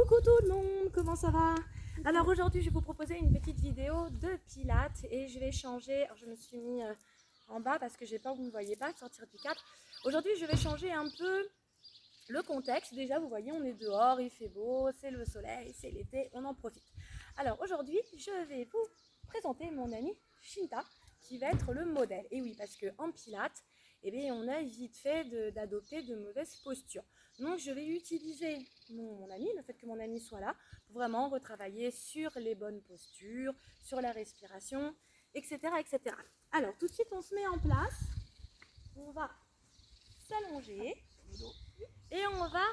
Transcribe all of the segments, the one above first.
Coucou tout le monde, comment ça va? Alors aujourd'hui je vais vous proposer une petite vidéo de pilates et je vais changer, alors je me suis mis en bas parce que j'ai peur que vous ne me voyez pas sortir du cadre. Aujourd'hui je vais changer un peu le contexte. Déjà vous voyez on est dehors, il fait beau, c'est le soleil, c'est l'été, on en profite. Alors aujourd'hui je vais vous présenter mon amie Shinta qui va être le modèle. Et oui, parce qu'en pilates, eh bien, on a vite fait d'adopter de mauvaises postures. Donc je vais utiliser mon ami, le fait que mon ami soit là, pour vraiment retravailler sur les bonnes postures, sur la respiration, etc., etc. Alors tout de suite on se met en place, on va s'allonger et on va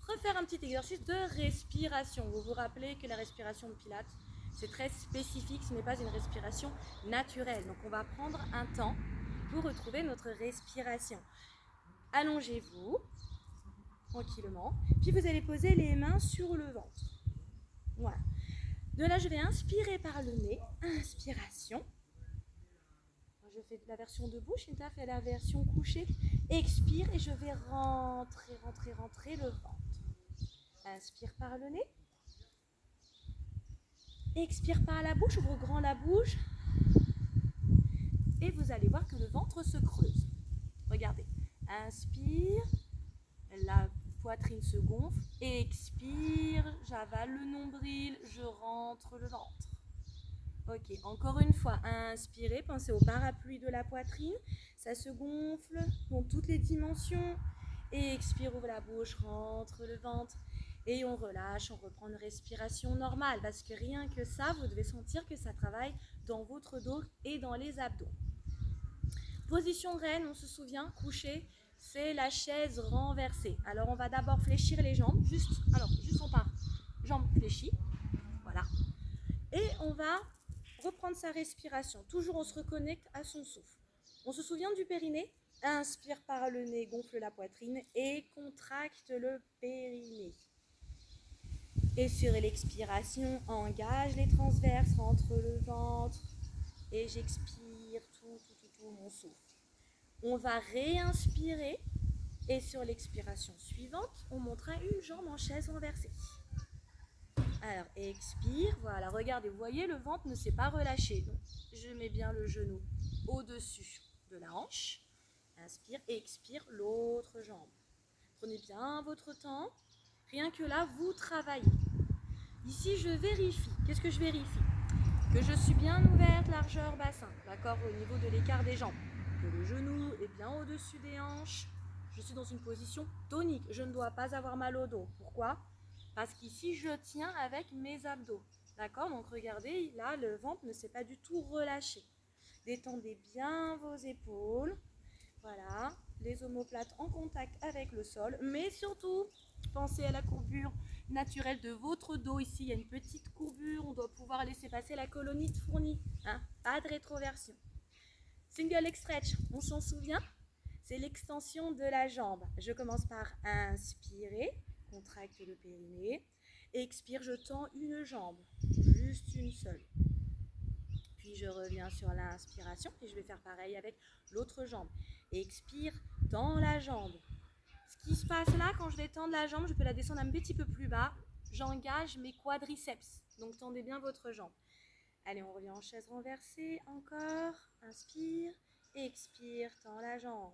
refaire un petit exercice de respiration. Vous vous rappelez que la respiration de pilates, c'est très spécifique, ce n'est pas une respiration naturelle. Donc on va prendre un temps pour retrouver notre respiration. Allongez-vous tranquillement, puis vous allez poser les mains sur le ventre. Voilà. De là, je vais inspirer par le nez. Inspiration. Je fais la version debout, Shinta fait la version couchée. Expire et je vais rentrer le ventre. Inspire par le nez. Expire par la bouche, ouvre grand la bouche. Et vous allez voir que le ventre se creuse. Regardez. Inspire, la poitrine se gonfle. Expire, j'avale le nombril, je rentre le ventre. Ok, encore une fois, inspirez, pensez au parapluie de la poitrine. Ça se gonfle dans toutes les dimensions. Et expire, ouvre la bouche, rentre le ventre. Et on relâche, on reprend une respiration normale. Parce que rien que ça, vous devez sentir que ça travaille dans votre dos et dans les abdos. Position reine, on se souvient, couché, c'est la chaise renversée. Alors on va d'abord fléchir les jambes, juste on part, jambes fléchies, voilà. Et on va reprendre sa respiration. Toujours on se reconnecte à son souffle. On se souvient du périnée, inspire par le nez, gonfle la poitrine et contracte le périnée. Et sur l'expiration, engage les transverses, rentre le ventre et j'expire tout mon souffle. On va réinspirer et sur l'expiration suivante, on montera une jambe en chaise renversée. Alors, expire, voilà, regardez, vous voyez, le ventre ne s'est pas relâché. Donc, je mets bien le genou au-dessus de la hanche. Inspire, expire, l'autre jambe. Prenez bien votre temps. Rien que là, vous travaillez. Ici, je vérifie. Qu'est-ce que je vérifie? Que je suis bien ouverte, largeur bassin, d'accord, au niveau de l'écart des jambes. Que le genou est bien au-dessus des hanches. Je suis dans une position tonique. Je ne dois pas avoir mal au dos. Pourquoi? Parce qu'ici, je tiens avec mes abdos. D'accord? Donc regardez, là, le ventre ne s'est pas du tout relâché. Détendez bien vos épaules. Voilà, les omoplates en contact avec le sol. Mais surtout, pensez à la courbure naturelle de votre dos. Ici, il y a une petite courbure. On doit pouvoir laisser passer la colonnite fournie. Hein? Pas de rétroversion. Single leg stretch, on s'en souvient? C'est l'extension de la jambe. Je commence par inspirer, contracte le périnée. Expire, je tends une jambe, juste une seule. Puis je reviens sur l'inspiration et je vais faire pareil avec l'autre jambe. Expire, tends la jambe. Ce qui se passe là, quand je vais tendre la jambe, je peux la descendre un petit peu plus bas. J'engage mes quadriceps. Donc tendez bien votre jambe. Allez, on revient en chaise renversée. Encore. Inspire, expire, tends la jambe.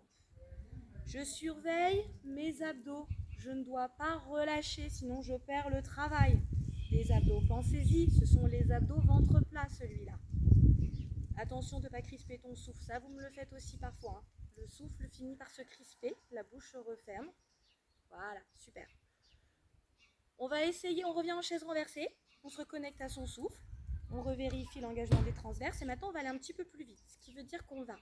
Je surveille mes abdos. Je ne dois pas relâcher, sinon je perds le travail des abdos. Pensez-y, ce sont les abdos ventre plat, celui-là. Attention de ne pas crisper ton souffle. Ça, vous me le faites aussi parfois. Hein. Le souffle finit par se crisper, la bouche se referme. Voilà, super. On va essayer, on revient en chaise renversée. On se reconnecte à son souffle. On revérifie l'engagement des transverses. Et maintenant, on va aller un petit peu plus vite. Ce qui veut dire qu'on va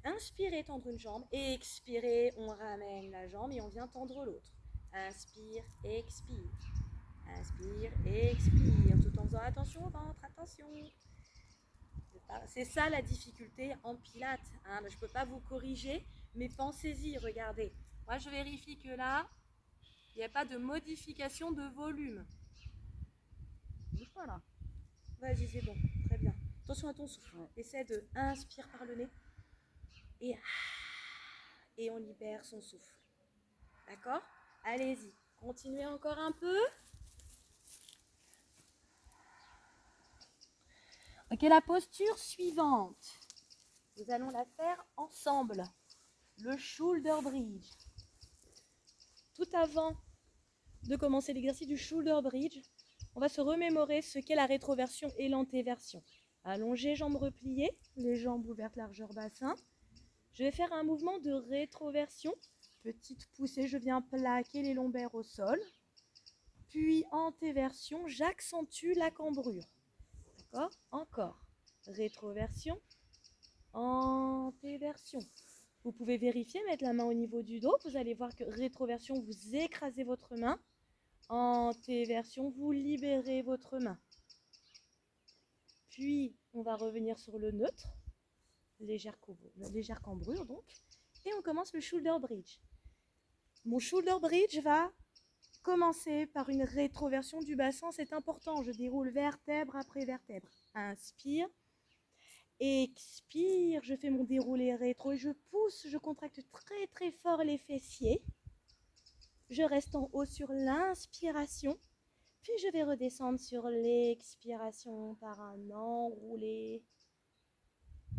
inspirer, tendre une jambe. Et expirer, on ramène la jambe et on vient tendre l'autre. Inspire, expire. Inspire, expire. Tout en faisant attention au ventre, attention. C'est ça la difficulté en pilates. Hein. Je ne peux pas vous corriger, mais pensez-y, regardez. Moi, je vérifie que là, il n'y a pas de modification de volume. Bouge pas là. Vas-y, c'est bon, très bien. Attention à ton souffle. Ouais. Essaie de inspire par le nez et on libère son souffle. D'accord? Allez-y. Continuez encore un peu. Ok, la posture suivante. Nous allons la faire ensemble. Le shoulder bridge. Tout avant de commencer l'exercice du shoulder bridge, on va se remémorer ce qu'est la rétroversion et l'antéversion. Allongé, jambes repliées, les jambes ouvertes, largeur bassin. Je vais faire un mouvement de rétroversion. Petite poussée, je viens plaquer les lombaires au sol. Puis antéversion, j'accentue la cambrure. D'accord? Encore. Rétroversion, antéversion. Vous pouvez vérifier, mettre la main au niveau du dos. Vous allez voir que rétroversion, vous écrasez votre main. Antéversion, vous libérez votre main. Puis, on va revenir sur le neutre. Légère cambrure, donc. Et on commence le shoulder bridge. Mon shoulder bridge va commencer par une rétroversion du bassin. C'est important. Je déroule vertèbre après vertèbre. Inspire. Expire, je fais mon déroulé rétro et je pousse, je contracte très très fort les fessiers. Je reste en haut sur l'inspiration, puis je vais redescendre sur l'expiration par un enroulé,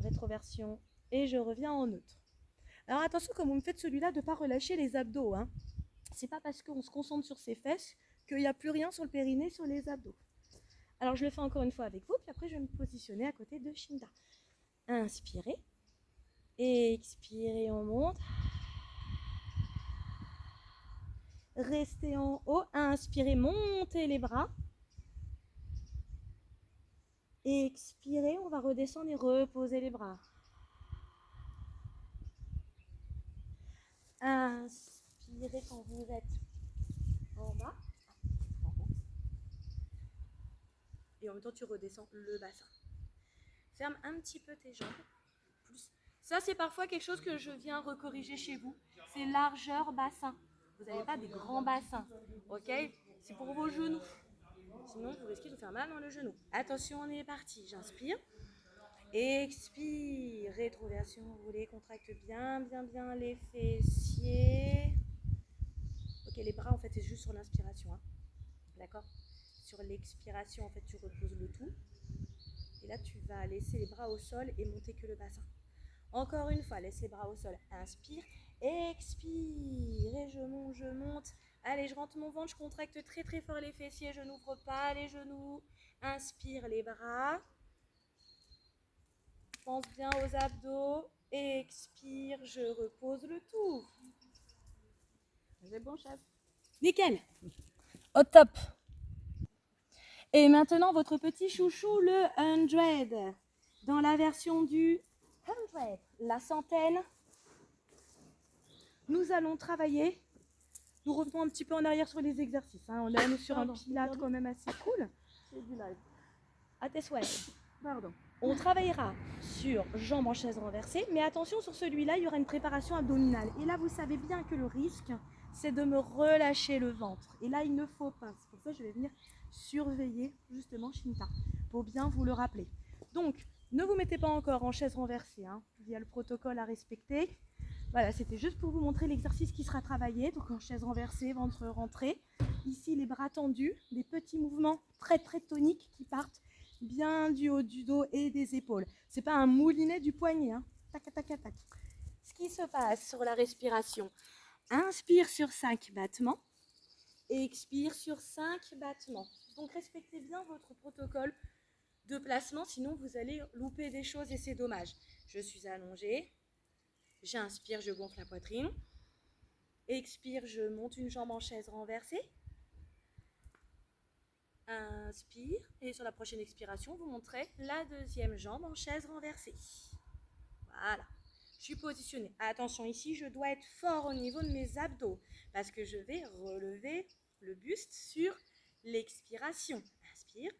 rétroversion, et je reviens en neutre. Alors attention, comme vous me faites celui-là, de ne pas relâcher les abdos. Hein. C'est pas parce qu'on se concentre sur ses fesses qu'il n'y a plus rien sur le périnée, sur les abdos. Alors je le fais encore une fois avec vous, puis après je vais me positionner à côté de Shinda. Inspirez, expirez, on monte. Restez en haut, inspirez, montez les bras. Expirez, on va redescendre et reposer les bras. Inspirez quand vous êtes en bas. Et en même temps, tu redescends le bassin. Ferme un petit peu tes jambes. Plus. Ça, c'est parfois quelque chose que je viens recorriger chez vous. C'est largeur bassin. Vous n'avez pas des grands bassins. Ok? C'est pour vos genoux. Sinon, vous risquez de vous faire mal dans le genou. Attention, on est parti. J'inspire. Expire. Rétroversion. Vous les contractez bien les fessiers. Ok, les bras, en fait, c'est juste sur l'inspiration. Hein. D'accord? Sur l'expiration, en fait, tu reposes le tout. Et là, tu vas laisser les bras au sol et monter que le bassin. Encore une fois, laisse les bras au sol. Inspire, expire. Et je monte. Allez, je rentre mon ventre, je contracte très très fort les fessiers. Je n'ouvre pas les genoux. Inspire les bras. Pense bien aux abdos. Expire, je repose le tout. C'est bon, chef? Nickel. Au top. Et maintenant, votre petit chouchou, le 100. Dans la version du 100, la centaine, nous allons travailler. Nous revenons un petit peu en arrière sur les exercices. Hein. On est sur un pilate quand même assez cool. C'est du live. À tes souhaits. Pardon. On travaillera sur jambes en chaise renversée, mais attention, sur celui-là, il y aura une préparation abdominale. Et là, vous savez bien que le risque, c'est de me relâcher le ventre. Et là, il ne faut pas. C'est pour ça que je vais venir surveiller justement Shinta, pour bien vous le rappeler. Donc, ne vous mettez pas encore en chaise renversée, hein. Il y a le protocole à respecter. Voilà, c'était juste pour vous montrer l'exercice qui sera travaillé. Donc en chaise renversée, ventre rentré. Ici, les bras tendus, des petits mouvements très très toniques qui partent bien du haut du dos et des épaules. C'est pas un moulinet du poignet. Hein. Tac, tac, tac, tac. Ce qui se passe sur la respiration. Inspire sur 5 battements. Et expire sur 5 battements. Donc respectez bien votre protocole de placement, sinon vous allez louper des choses et c'est dommage. Je suis allongée. J'inspire, je gonfle la poitrine. Expire, je monte une jambe en chaise renversée. Inspire. Et sur la prochaine expiration, vous montrez la deuxième jambe en chaise renversée. Voilà. Je suis positionnée. Attention, ici, je dois être fort au niveau de mes abdos parce que je vais relever le buste sur l'expiration. Inspire.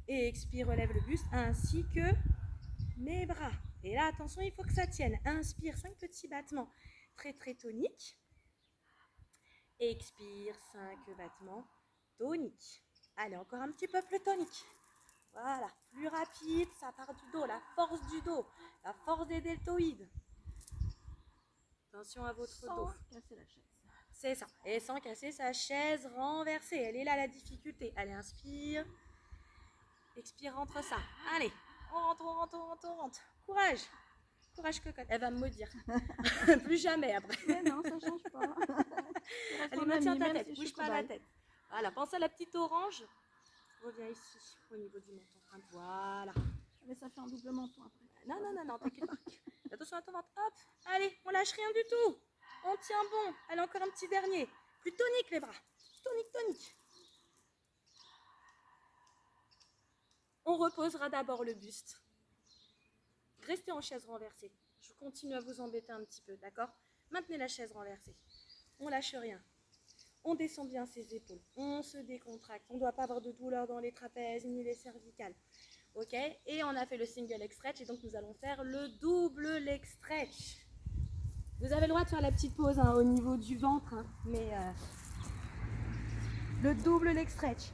Et expire, relève le buste ainsi que mes bras. Et là, attention, il faut que ça tienne. Inspire, 5 petits battements très très toniques. Expire, 5 battements toniques. Allez, encore un petit peu plus tonique. Voilà, plus rapide, ça part du dos, la force du dos, la force des deltoïdes. Attention à votre dos. Sans casser la chaise. C'est ça. Et sans casser sa chaise renversée. Elle est là la difficulté. Allez, inspire. Expire, rentre ça. Allez, on rentre, on rentre, on rentre, on rentre. Courage. Courage, cocotte. Elle va me maudire. Plus jamais après. Mais non, ça change pas. Allez, maintiens ta tête, bouge pas la tête. Voilà, pense à la petite orange. Reviens ici, au niveau du menton. Voilà. Mais ça fait un double menton après. Non, t'inquiète pas. Attention à ton ventre. Hop, allez, on lâche rien du tout. On tient bon. Allez, encore un petit dernier. Plus tonique les bras. Tonique, tonique. On reposera d'abord le buste. Restez en chaise renversée. Je continue à vous embêter un petit peu, d'accord? Maintenez la chaise renversée. On lâche rien. On descend bien ses épaules. On se décontracte. On ne doit pas avoir de douleur dans les trapèzes ni les cervicales. Ok? Et on a fait le single leg stretch et donc nous allons faire le double leg stretch. Vous avez le droit de faire la petite pause au niveau du ventre, mais le double leg stretch.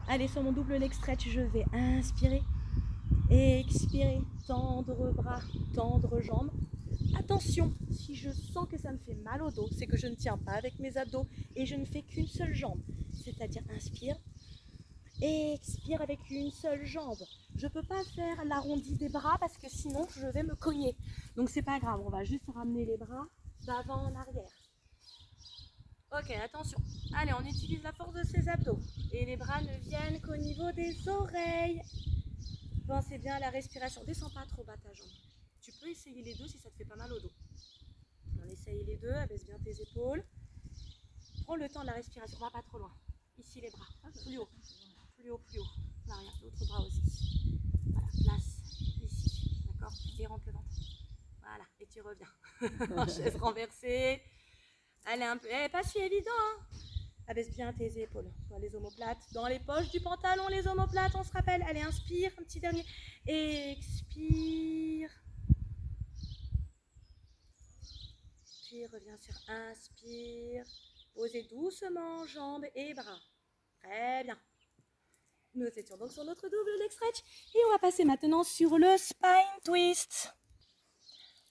Allez, sur mon double leg stretch, je vais inspirer, expirer, tendre bras, tendre jambes. Attention, si je sens que ça me fait mal au dos, c'est que je ne tiens pas avec mes abdos et je ne fais qu'une seule jambe. C'est-à-dire inspire, expire avec une seule jambe. Je ne peux pas faire l'arrondi des bras parce que sinon je vais me cogner. Donc c'est pas grave, on va juste ramener les bras d'avant en arrière. Ok, attention. Allez, on utilise la force de ses abdos. Et les bras ne viennent qu'au niveau des oreilles. Pensez bien à la respiration. Descends pas trop bas ta jambe. Tu peux essayer les deux si ça te fait pas mal au dos. On essaye les deux, abaisse bien tes épaules. Prends le temps de la respiration, on va pas trop loin. Ici les bras, plus haut, plus haut, plus haut. L'arrière, l'autre bras aussi. Voilà, place ici, d'accord? Et rentre le ventre. Voilà, et tu reviens. En chaise renversée. Elle est un peu, pas si évident, hein. Abaisse bien tes épaules, dans les omoplates, dans les poches du pantalon, les omoplates, on se rappelle. Allez, inspire, un petit dernier. Expire. Puis reviens sur inspire. Posez doucement jambes et bras. Très bien. Nous étions donc sur notre double leg stretch. Et on va passer maintenant sur le spine twist.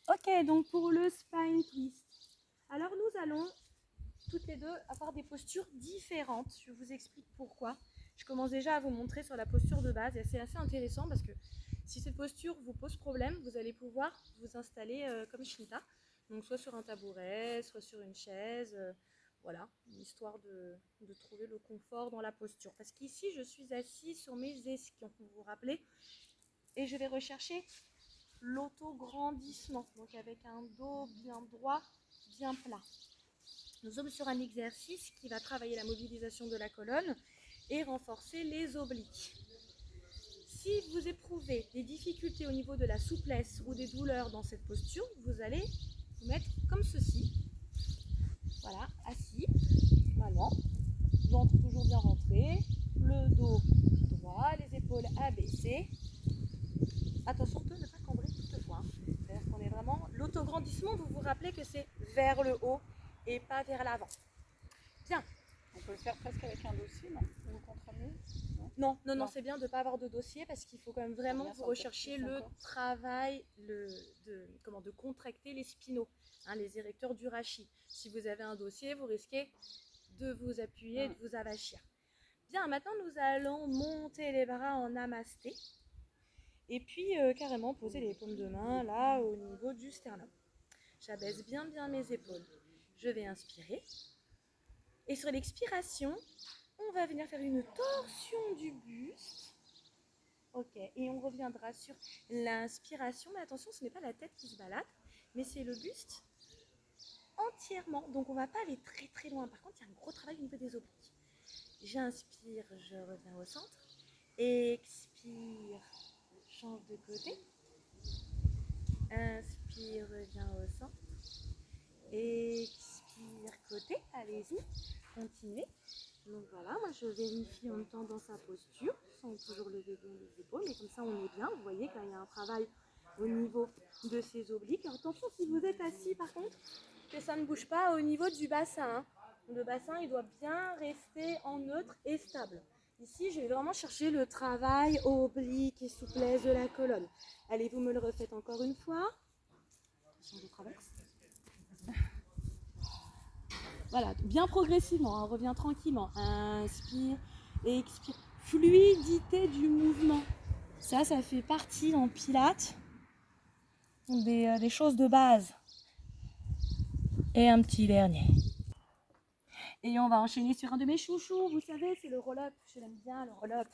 Ok, donc pour le spine twist. Alors nous allons toutes les deux avoir des postures différentes. Je vous explique pourquoi. Je commence déjà à vous montrer sur la posture de base et c'est assez intéressant parce que si cette posture vous pose problème, vous allez pouvoir vous installer comme Shinta, donc soit sur un tabouret, soit sur une chaise, voilà, histoire de trouver le confort dans la posture. Parce qu'ici, je suis assise sur mes ischions, vous vous rappelez, et je vais rechercher l'autograndissement, donc avec un dos bien droit, bien plat. Nous sommes sur un exercice qui va travailler la mobilisation de la colonne et renforcer les obliques. Si vous éprouvez des difficultés au niveau de la souplesse ou des douleurs dans cette posture, vous allez vous mettre comme ceci. Voilà, assis, normalement, ventre toujours bien rentré, le dos droit, les épaules abaissées. Attention de ne pas cambrer toutefois. C'est-à-dire qu'on est vraiment... L'autograndissement, vous vous rappelez que c'est vers le haut et pas vers l'avant. Bien. On peut le faire presque avec un dossier, non? Ou contre mieux? Non, c'est bien de ne pas avoir de dossier parce qu'il faut quand même vraiment vous rechercher le travail de contracter les spinaux, les érecteurs du rachis. Si vous avez un dossier, vous risquez de vous appuyer et de vous avachir. Bien, maintenant nous allons monter les bras en namasté et puis carrément poser les paumes de main là au niveau du sternum. J'abaisse bien mes épaules. Je vais inspirer et sur l'expiration, on va venir faire une torsion du buste. Ok, et on reviendra sur l'inspiration. Mais attention, ce n'est pas la tête qui se balade, mais c'est le buste entièrement. Donc on ne va pas aller très très loin. Par contre, il y a un gros travail au niveau des obliques. J'inspire, je reviens au centre. Expire, change de côté. Inspire, reviens au centre. Expire, côté. Allez-y, continuez. Donc voilà, moi je vérifie en même temps dans sa posture, sans toujours lever bien les épaules, mais comme ça on est bien. Vous voyez qu'il y a un travail au niveau de ses obliques. Alors attention si vous êtes assis par contre, que ça ne bouge pas au niveau du bassin. Le bassin il doit bien rester en neutre et stable. Ici je vais vraiment chercher le travail oblique et souplesse de la colonne. Allez, vous me le refaites encore une fois. Attention, je traverse. Voilà, bien progressivement, reviens tranquillement. Inspire, expire. fluidité du mouvement. Ça fait partie en pilates des choses de base. Et un petit dernier. Et on va enchaîner sur un de mes chouchous. Vous savez, c'est le roll-up. Je l'aime bien, le roll-up.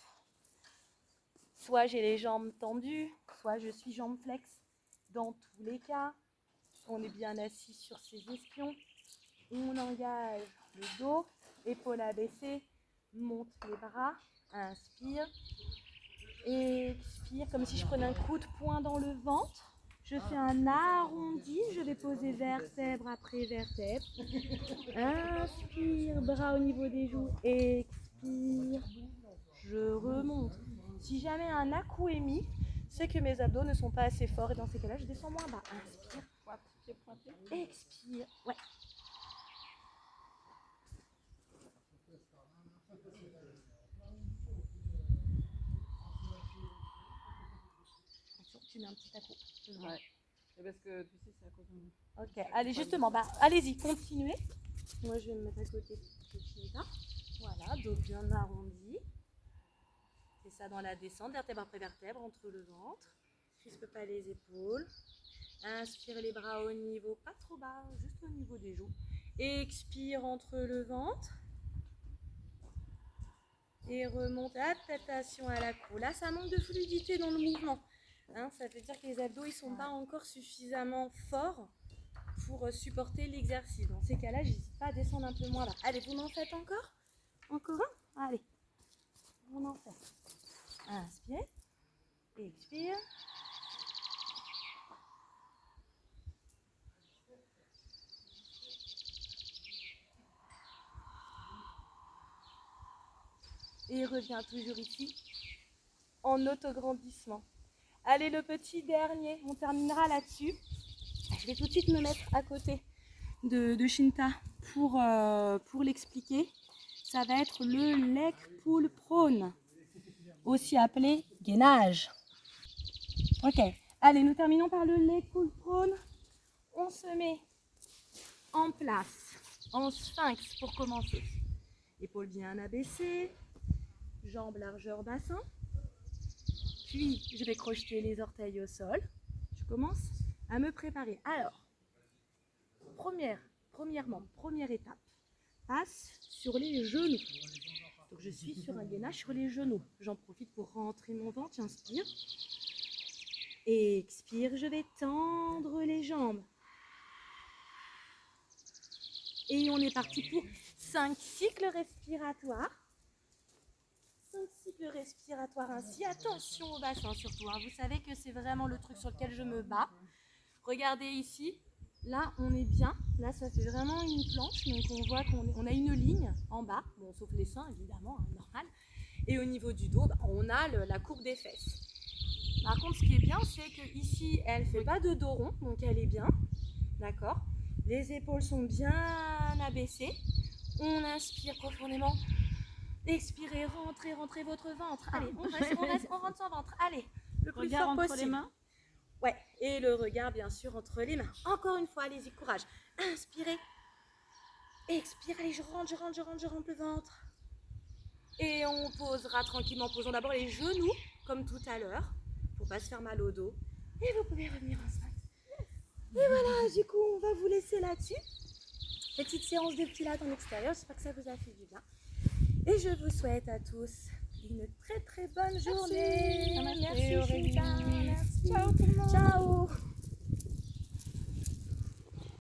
Soit j'ai les jambes tendues, soit je suis jambes flex. Dans tous les cas, on est bien assis sur ses ischions. On engage le dos, épaules abaissées, monte les bras, inspire, expire, comme si je prenais un coup de poing dans le ventre. Je fais un arrondi, je vais poser vertèbre après vertèbre. Inspire, bras au niveau des joues, expire, je remonte. Si jamais un à-coup est mis, c'est que mes abdos ne sont pas assez forts et dans ces cas-là, je descends moins bas. Inspire, expire, ouais. Tu mets un petit à-coup. Ouais. Et parce que tu sais, c'est à cause de... Ok, allez, justement, allez-y, continuez. Moi, je vais me mettre à côté de Chinta. Voilà, dos bien arrondi. Et ça dans la descente, vertèbre après vertèbre, entre le ventre. Crispe pas les épaules. Inspire les bras au niveau, pas trop bas, juste au niveau des joues. Expire entre le ventre. Et remonte, attention à la cou. Là, ça manque de fluidité dans le mouvement. Hein, ça veut dire que les abdos, ils ne sont pas encore suffisamment forts pour supporter l'exercice. Dans ces cas-là, j'hésite pas à descendre un peu moins bas. Allez, vous m'en faites encore? Encore un? Allez, on en fait. Inspire, expire. Et reviens toujours ici, en autograndissement. Allez, le petit dernier, on terminera là-dessus. Je vais tout de suite me mettre à côté de Shinta pour l'expliquer. Ça va être le leg pull prone, aussi appelé gainage. Ok, allez, nous terminons par le leg pull prone. On se met en place, en sphinx pour commencer. Épaules bien abaissées, jambes largeur bassin. Puis, je vais crocheter les orteils au sol. Je commence à me préparer. Alors, première étape, passe sur les genoux. Donc, je suis sur un gainage sur les genoux. J'en profite pour rentrer mon ventre. J'inspire. Expire, je vais tendre les jambes. Et on est parti pour 5 cycles respiratoires. 5 cycles respiratoires ainsi. Attention au bassin surtout. Hein. Vous savez que c'est vraiment le truc sur lequel je me bats. Regardez ici. Là, on est bien. Là, ça fait vraiment une planche. Donc, on voit qu'on a une ligne en bas. Bon, sauf les seins, évidemment, hein, normal. Et au niveau du dos, on a la courbe des fesses. Par contre, ce qui est bien, c'est qu'ici, elle ne fait pas de dos rond. Donc, elle est bien. D'accord? Les épaules sont bien abaissées. On inspire profondément. Expirez, rentrez votre ventre. Allez, on rentre son ventre. Allez, le plus Regard fort entre possible. les mains. Ouais, et le regard bien sûr entre les mains. Encore une fois, allez-y, courage. Inspirez. Expirez, allez, je rentre le ventre. Et on posera tranquillement. Posons d'abord les genoux, comme tout à l'heure, pour pas se faire mal au dos. Et vous pouvez revenir en sphinx. Et voilà, du coup, on va vous laisser là-dessus. Petite séance de pilates en extérieur. J'espère que ça vous a fait du bien. Et je vous souhaite à tous une très très bonne journée. Merci, Merci, Chinta. Merci. Ciao tout le monde. Ciao.